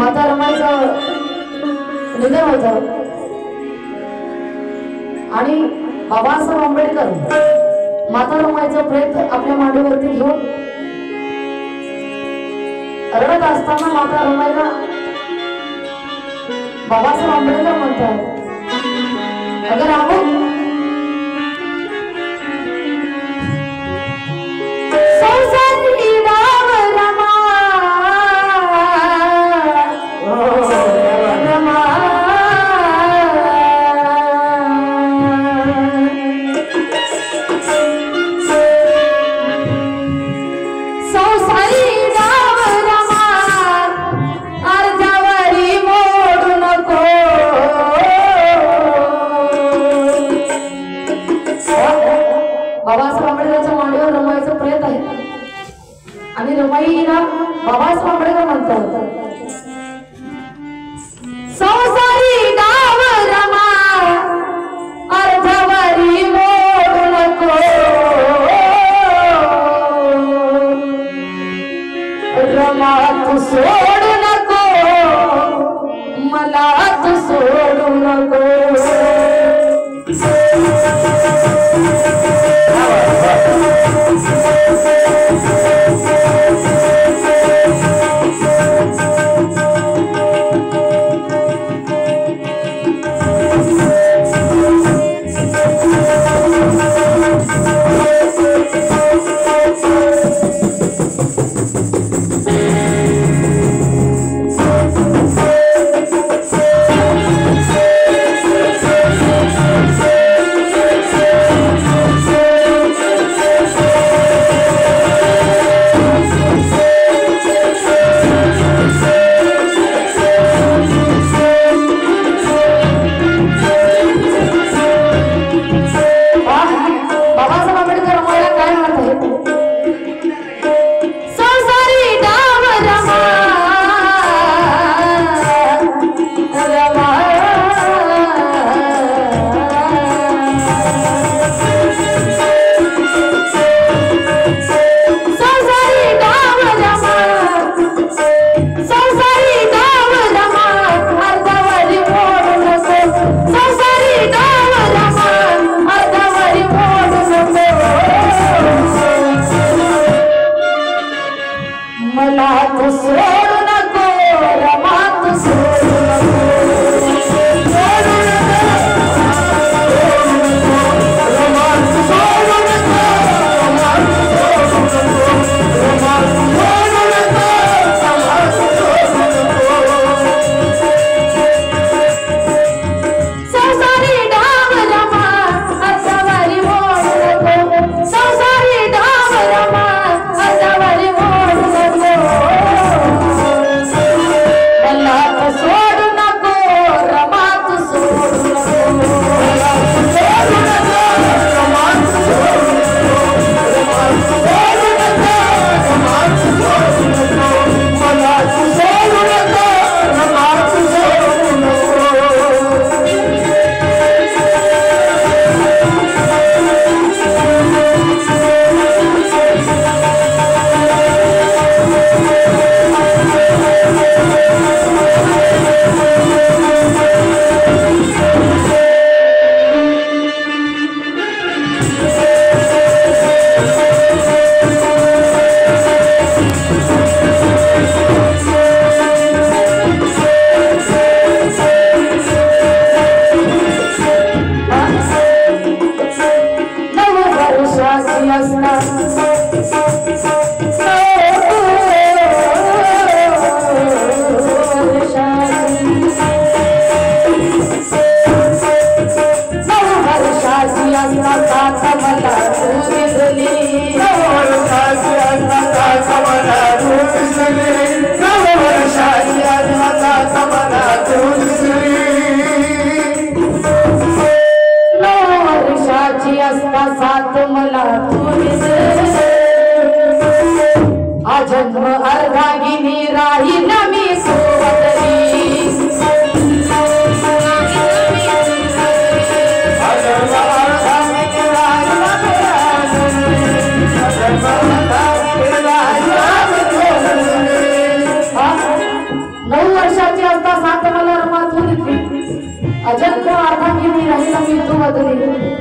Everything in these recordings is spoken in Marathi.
माता रमाईचं निधन होतं आणि बाबासाहेब आंबेडकर माता रमाईचं प्रेत आपल्या मांडीवरती घेऊन रडत असताना माता रमाईला बाबासाहेब आंबेडकर म्हणतात, अगर आपण बाबासाहेब आंबेडकरच्या मांडीवर रमाईचं प्रेत आहे आणि रमाईला बाबासाहेब आंबेडकर म्हणतात, संसारी डाव रमा अर्धवरी मोडू नको, रमा तू सोडू नको, मला तू सोडू नको. असता साथ मला जन्म अर्धागिनी राहील मी सोबतली नऊ वर्षाची असता साथ मला रमा तू अजन्म अर्धागिनी राहील मी तू बदली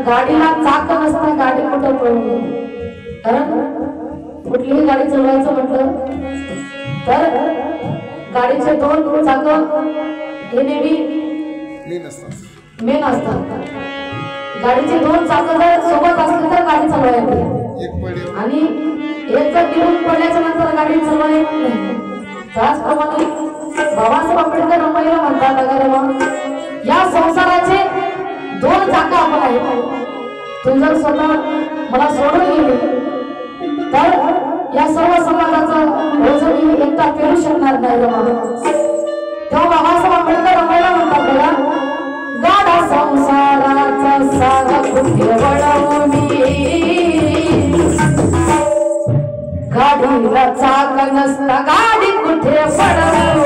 गाडीला चाक नसतं गाडी कुठं पळवली कारण कुठलीही गाडी चालवायचं म्हटलं तर गाडीचे दोन चाक हे नेहमी मेन असतात गाडीचे दोन चाक जर सोबत असले तर गाडी चालवायला आणि एक जर निघून पडल्याच्या नंतर गाडी चालवायला येत नाही त्याचप्रमाणे बाबासाहेब आंबेडकर रमैला म्हणतात अगर या संसाराचे दोन चाक आपण आहेत तू जर स्वतः मला सोडून गेले तर या सर्व समाजाचा ओझ मी एकटा पेरू शकणार नाही तेव्हा बाबासाहेब आंबेडकर रमैला म्हणतात बघा गाडा संसाराचा साग कुठे वळवू मी गाडीला चाक नसता गाडी कुठे वळवू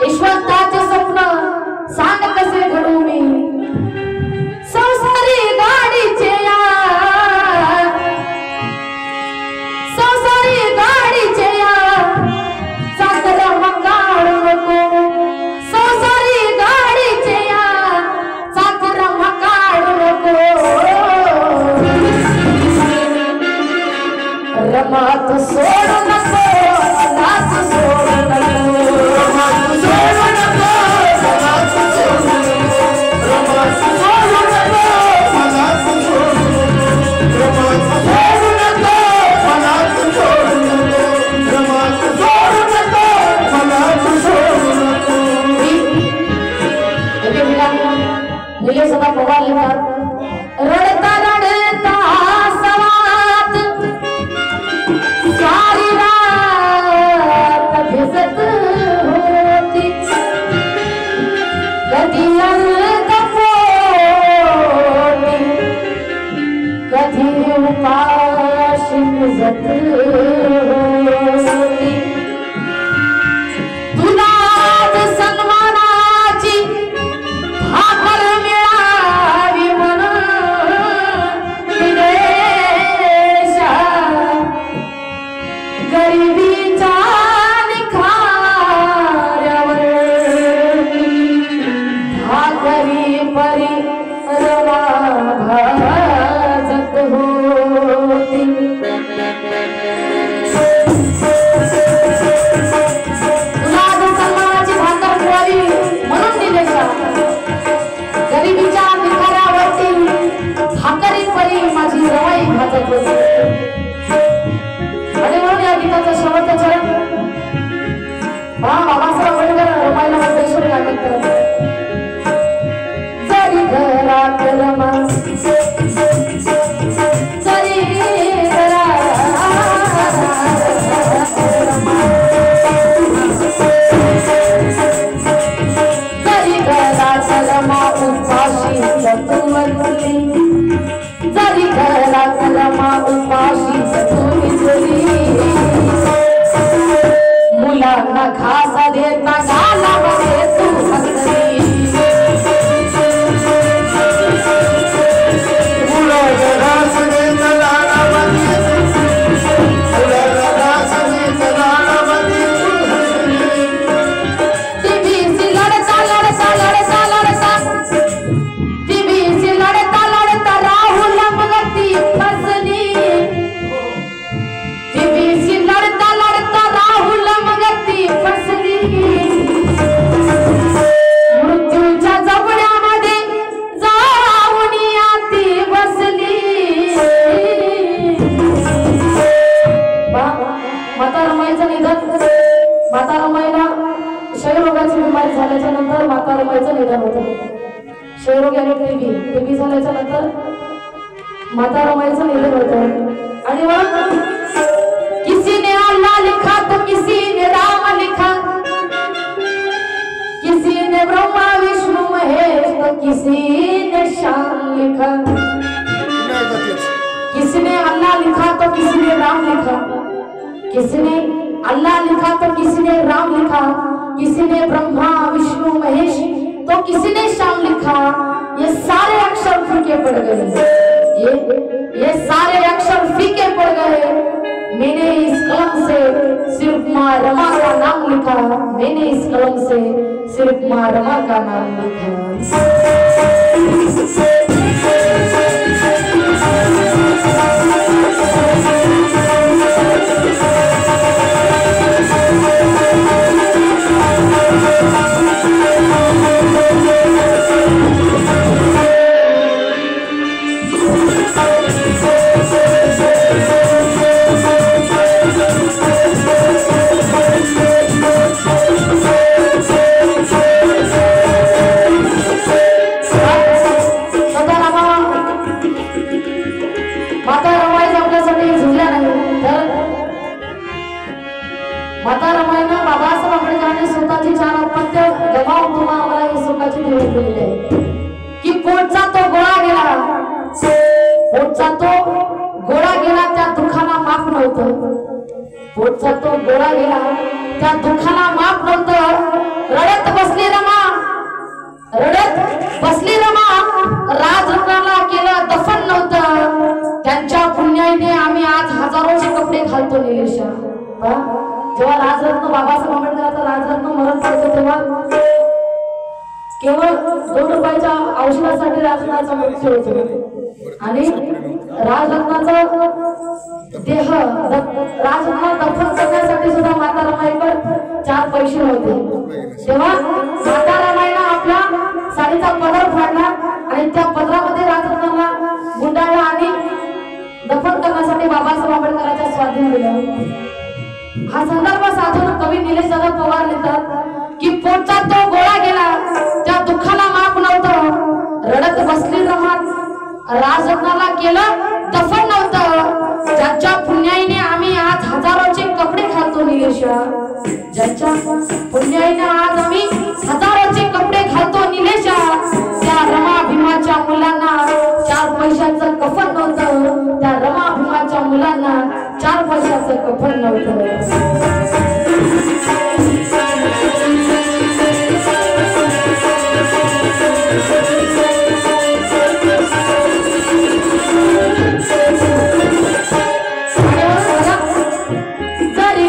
यशवंताचे स्वप्न सांग कसे घडू मी संसारी गाडीचे साखर मकाळू नको संसारी गाडीचे साखर मकाळू नको रमात सोडू नको गरिबीच्या निखाऱ्यावर भाकरी परी रवा भाजत होती. तुला सन्मानाची भाकर मिळावी म्हणून दिलेल्या गरिबीच्या निखाऱ्यावरती भाकरी परी माझी रवाई भाजत होती. आणि म्हणून या गीताचं शेवटचं चरण बाबासाहेब आंबेडकर रमायला मंगेश्वरी गायन करत. जरी घरात रमा जरी घरात रमा उपाशी चतुर्वली जरी घरात रमा उपाशी चतुर्वली मुलांना घासा देता गाला बरे तू हसली मुलांना घास देता गाला बरे मुलांना घास देता गाला बरे टीवी से लड़ता लड़ता लड़ता लड़ता टीवी से लड़ता लड़ता राहुल मगती फसली टीवी से लड़ता लड़ता राहुल मगती फसली मृत्यूच्या जबड्यामध्ये जाऊन याती बसली. माता रमाईचं निधन माता रमाईला क्षयरोगाची बिमारी झाल्याच्या नंतर माता रमाईचं निधन होतं. क्षयरोग आणि टीबी झाल्याच्या नंतर माता रमाईचं निधन होतं. आणि मग किसी ने अल्लाह लिखा तो किसी ने राम लिखा किसी ने ब्रह्मा विष्णु महेश तो किसी ने श्याम लिखा किसी ने अल्लाह लिखा तो किसी ने राम लिखा किसी ने अल्लाह लिखा तो किसी ने राम लिखा किसी ने ब्रह्मा विष्णु महेश तो किसी ने श्याम लिखा. ये सारे अक्षर फीके पड़ गए. ये सारे अक्षर फीके पड़ गए. मैंने इस कलम से सिर्फ माँ रमा का नाम लिखा. मैंने इस कलम से सिर्फ माँ रमा का नाम लिखा. माता रमाईनं बाबासाहेब आंबेडकरांनी स्वतःची 4 अपत्य गमावून तुम्हाला मला ही सुखाची निवड दिलेली आहे की पोटचा तो गोळा गेला त्या दुःखाला माफ नव्हतं. पोटचा तो गोळा गेला त्या दुःखाला माफ नव्हतं. रडत बसली रमा राजरत्नाला केलं दफन नव्हतं. त्यांच्या पुण्याईने आम्ही आज हजारोचे कपडे घालतो. निलेशा जेव्हा राजरत्न बाबासाहेब आंबेडकरांचा राजरत्न मरण पडतो तेव्हा केवळ 2 रुपयाच्या औषधासाठी राजरत्नाचा मृत्यू होतो. आणि राजरत्नाचा देह राजरत्न दफन करण्यासाठी सुद्धा माता रमाईकडे 4 पैसे नव्हते. तेव्हा माता रमाईनं आपल्या साडीचा पदर फाडला आणि त्या पदरामध्ये राजरत्नाला गुंडाळला आणि दफन करण्यासाठी बाबासाहेब आंबेडकरांच्या स्वाधीन दिलं. हा संदर्भ साधून कवी निलेश दादा पवार लिहितात की पोटचा तो गोळा गेला त्या दुःखाला माफ नव्हतं. रडत बसली रमा राजरत्नाला केलं दफन नव्हतं. ज्याच्या पुण्याईने आम्ही आज हजारोचे कपडे घालतो. निलेशा ज्याच्या पुण्याईने आज आम्ही हजारोचे कपडे घालतो. निलेशा त्या रमा भीमाच्या मुलांना 4 पैशाचं कफन नव्हतं. त्या रमा भीमाच्या मुलांना 4 पैशाचं कफन नव्हतं. जरी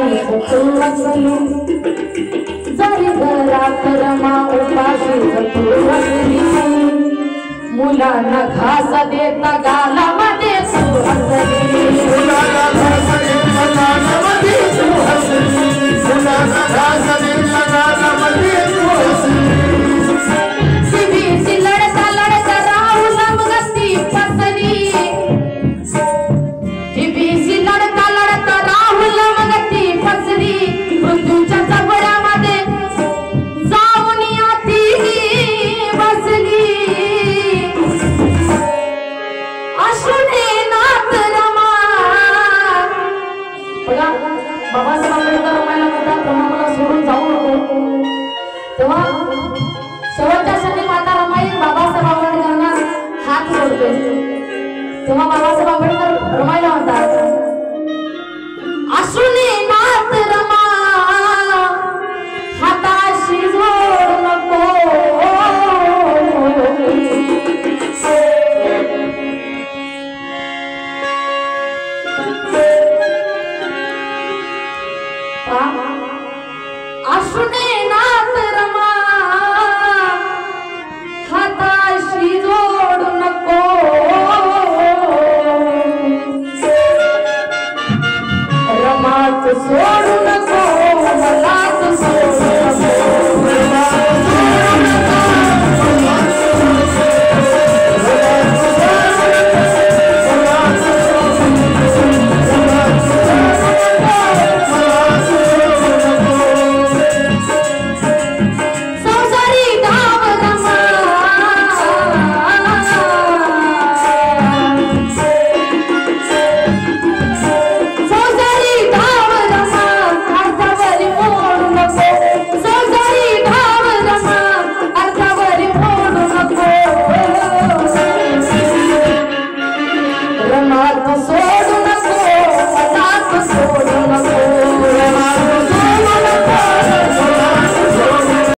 जतू असली जरी घरात रमा उपाशी जतू असली मुलांना घास देता गालामध्ये तू हसली मुलांना घास देता गालामध्ये तू हसली मुलांना घास देता गालामध्ये तू हसली शिबीची लढता लढता राहुल मगती फसली शिबीची लढता लढता राहुल मगती फसली मृत्यूच्या जबड्यामध्ये जाऊन याती बसली अशुने नाथ रमा बघा बाबासाहेब आंबेडकर रमायला म्हणतात रमा मला सोडून जाऊ नको तेव्हा शेवटच्या क्षणी माता रमाई बाबासाहेब आंबेडकरांना हात जोडते तेव्हा बाबासाहेब आंबेडकर रमाईला